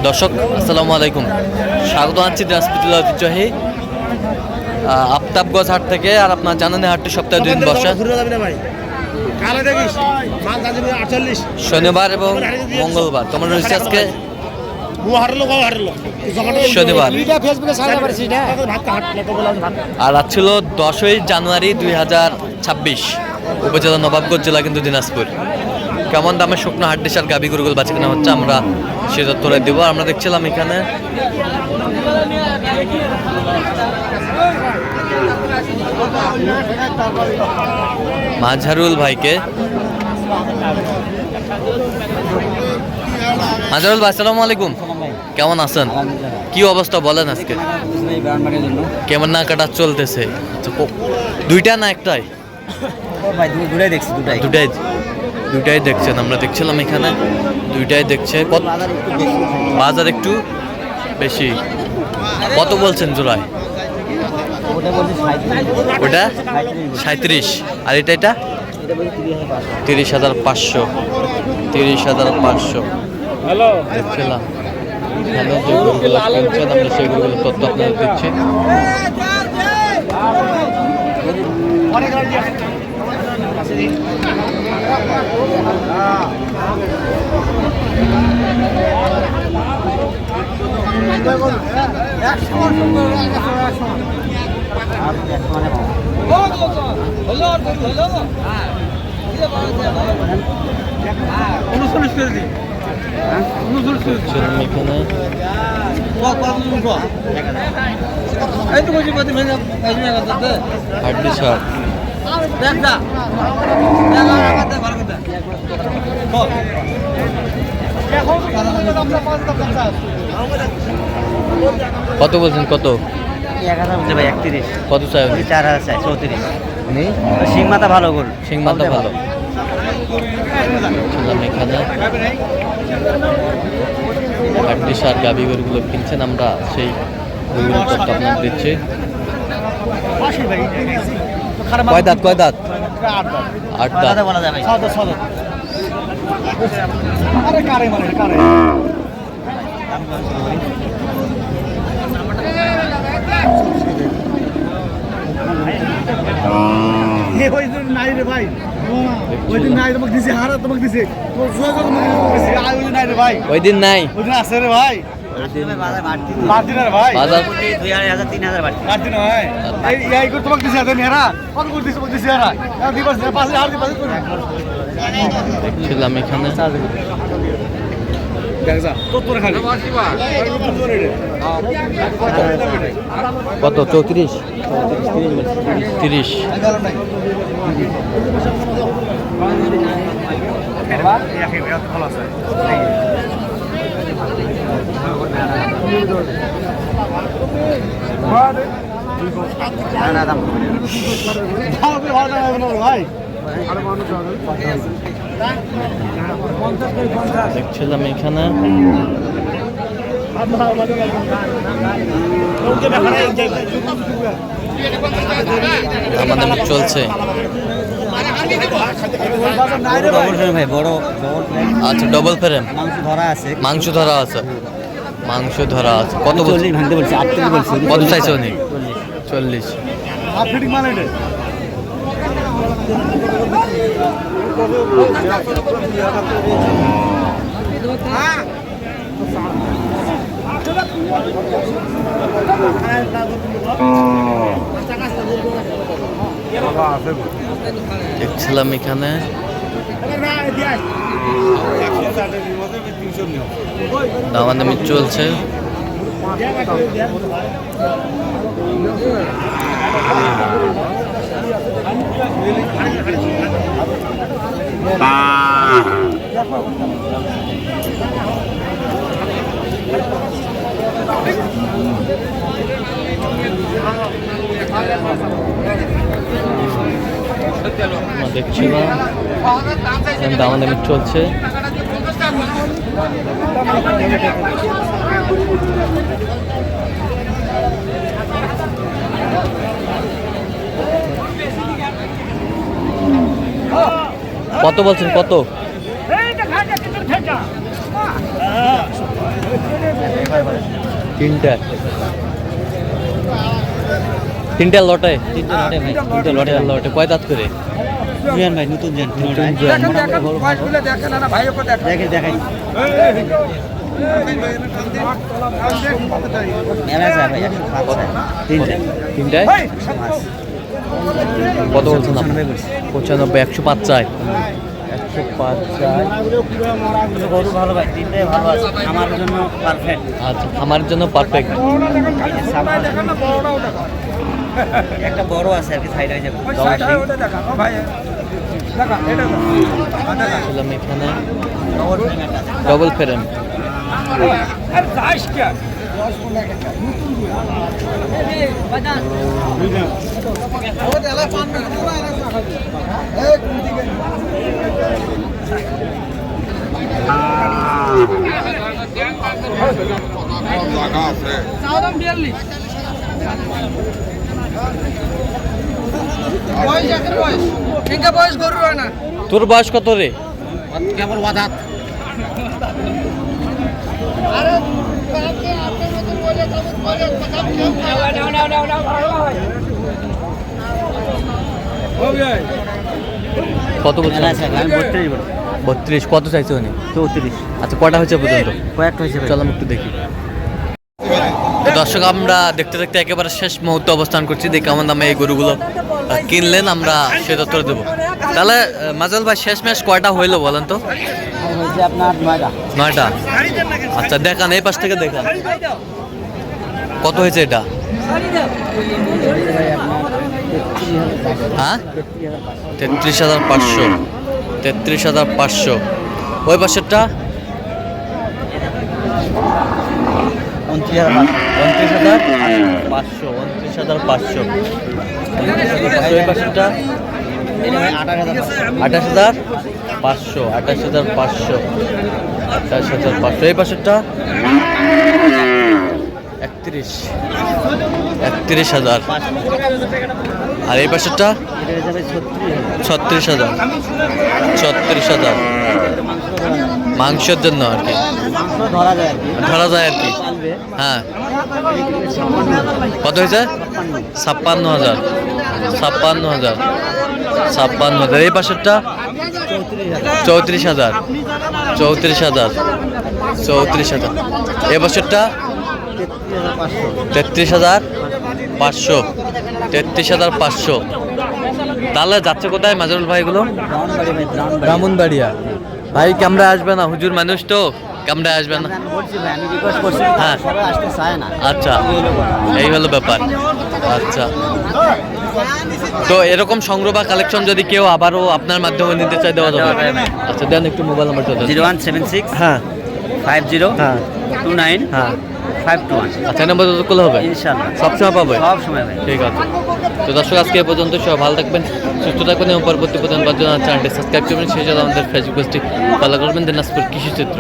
দর্শক আসসালামু আলাইকুম, স্বাগত আছি দিনাজপুর ঐতিহ্যবাহী আফতাবগঞ্জ হাট থেকে। আর আপনার জানেন হাটটি সপ্তাহে 2 দিন বসে, শনিবার এবং মঙ্গলবার। তোমার রয়েছে আজকে শনিবার, আর আজ ছিল 10ই জানুয়ারি 2026, উপজেলা নবাবগঞ্জ, জেলা কিন্তু দিনাজপুর। কেমন দামে শুকনো হাড্ডিস আর গাভী গরুগুলো বাঁচে কেনা হচ্ছে আমরা সে তথ্যটা দেবো। আমরা দেখছিলাম এখানে মাঝারুল ভাইকে। মাঝারুল ভাই আসসালামু আলাইকুম, কেমন আছেন? কি অবস্থা বলেন আজকে? কেমন না কাটা চলতেছে? দুইটা না একটাই? দুইটাই দেখছেন, আমরা দেখছিলাম এখানে দুইটাই দেখছে। বাজার একটু বেশি। কত বলছেন জোড়ায়? ওটা 37, আর এটা 30,500। 30,500 দেখছিলাম। এখানে যে গরুগুলো কিনছেন আমরা সেই গরুগুলো তথ্য আপনাদের দিচ্ছি। কত বলছেন? কত? 31। কত চাই? 4,000 চাই। 34 শিং মাথা ভালো গরু, শিং মাথা ভালো। এখানে হাড্ডিস আর গাভী গরুগুলো কিনছেন, আমরা সেই গরুগুলো তথ্য আপনাদের দিচ্ছি। কয় দাঁত? 8 দাঁত। বলা যাবে। নাই রে ভাই, ওই দিন নাই, তোমাকে দিছি হারা, তোমাকে দিছি ভাই, ওই দিন নাই, ওই দিন আছে রে ভাই। দেখছিলাম এখানে কত? 34, 30। দেখছিলাম এখানে আমাদের চলছে। আচ্ছা, ডবল ফ্রেম মাংস ধরা আছে। কত ভাঙতে বলছি? 38 বলছি। কত চাইছে উনি? 40। দেখছিলাম এখানে দামাদামি চলছে। দেখছিলাম দামাদামি চলছে। কত বলছেন? কত? তিনটা তিনটা লটে তিনটে লটে ভাই, তিনটে লটে তিনটা লটে কয় দাঁত করে জুয়ান ভাই, নতুন জেন। দেখে দেখাই মেলা যায় ভাই, 105 যায়। তিনটে তিনটায় মাছ। কত বলছেন আপনি? 95 95 105 চাই 105 চাই। গরু ভালো ভাই, তিনটাই ভালো আছে, আমার জন্য পারফেক্ট। আচ্ছা আমার জন্য পারফেক্ট। একটা বড় আছে আর কি, সাইড হয়ে যাবে। ছিলাম এখানে ডবল ফ্রেম তোর বয়স কত রে? কত বলছেন? মেলা আছে ভাই, আমি 32 বড়। 32 কত চাইছে উনি? 34 আচ্ছা কয়টা হয়েছে পর্যন্ত? কয়েকটা হয়েছে ভাই। চলো আমি একটু দেখি। তো দর্শক আমরা দেখতে দেখতে একেবারে শেষ মুহূর্তে অবস্থান করছি, দেখি কেমন দামে এই গরুগুলো কিনলেন, আমরা সে তথ্য দেবো। তাহলে মাজাল ভাই শেষ ম্যাচ কয়টা হইলো বলেন তো? আর হয়েছে আপনার 9টা। 9টা। আচ্ছা দেখান, এই পাশ থেকে দেখান কত হয়েছে এটা। হ্যাঁ 33,500 33,500। ওই পাশেরটা 29,500 29,500। ওই পাশেরটা 28,500 28,500 28,500। এই পাশেরটা 31,000। আর এই পাশেরটা 36,000 36,000। মাংসের জন্য আর কি, ধরা যায় আর কি। ধরা যায় আর কি। হ্যাঁ কত হয়েছে? 56,000 56,000 56,000। এই পাশেরটা 34,000 34,000 34,000। এই পাশেরটা 33,500 33,500। তাহলে যাচ্ছে কোথায় মাজরুল ভাইগুলো? ব্রাহ্মণবাড়িয়া। ভাই ক্যামেরায় আসবে না, হুজুর মানুষ তো ক্যামেরায় আসবে না। হ্যাঁ আচ্ছা এই হলো ব্যাপার। আচ্ছা তো এরকম সংগ্রহ বা কালেকশন যদি কেউ আবারও আপনার মাধ্যমে নিতে চাই দেওয়া যাবে? আচ্ছা দেন একটু মোবাইল নাম্বারটা দেন। 0176 হ্যাঁ 50 হ্যাঁ 29 হ্যাঁ 521। আচ্ছা নাম্বার যত করলে হবে ইনশাআল্লাহ সবসময় পাবে। সব সময় ভাই। ঠিক আছে। তো দর্শক আজকে এ পর্যন্ত, সবাই ভালো থাকবেন, সুস্থ থাকবেন এবং পরবর্তী পর্যন্ত চ্যানেলটি সাবস্ক্রাইব করবেন। সেই সাথে আমাদের ফেসবুক পেজটি ফলো করবেন, দিনাজপুর কৃষি চিত্র।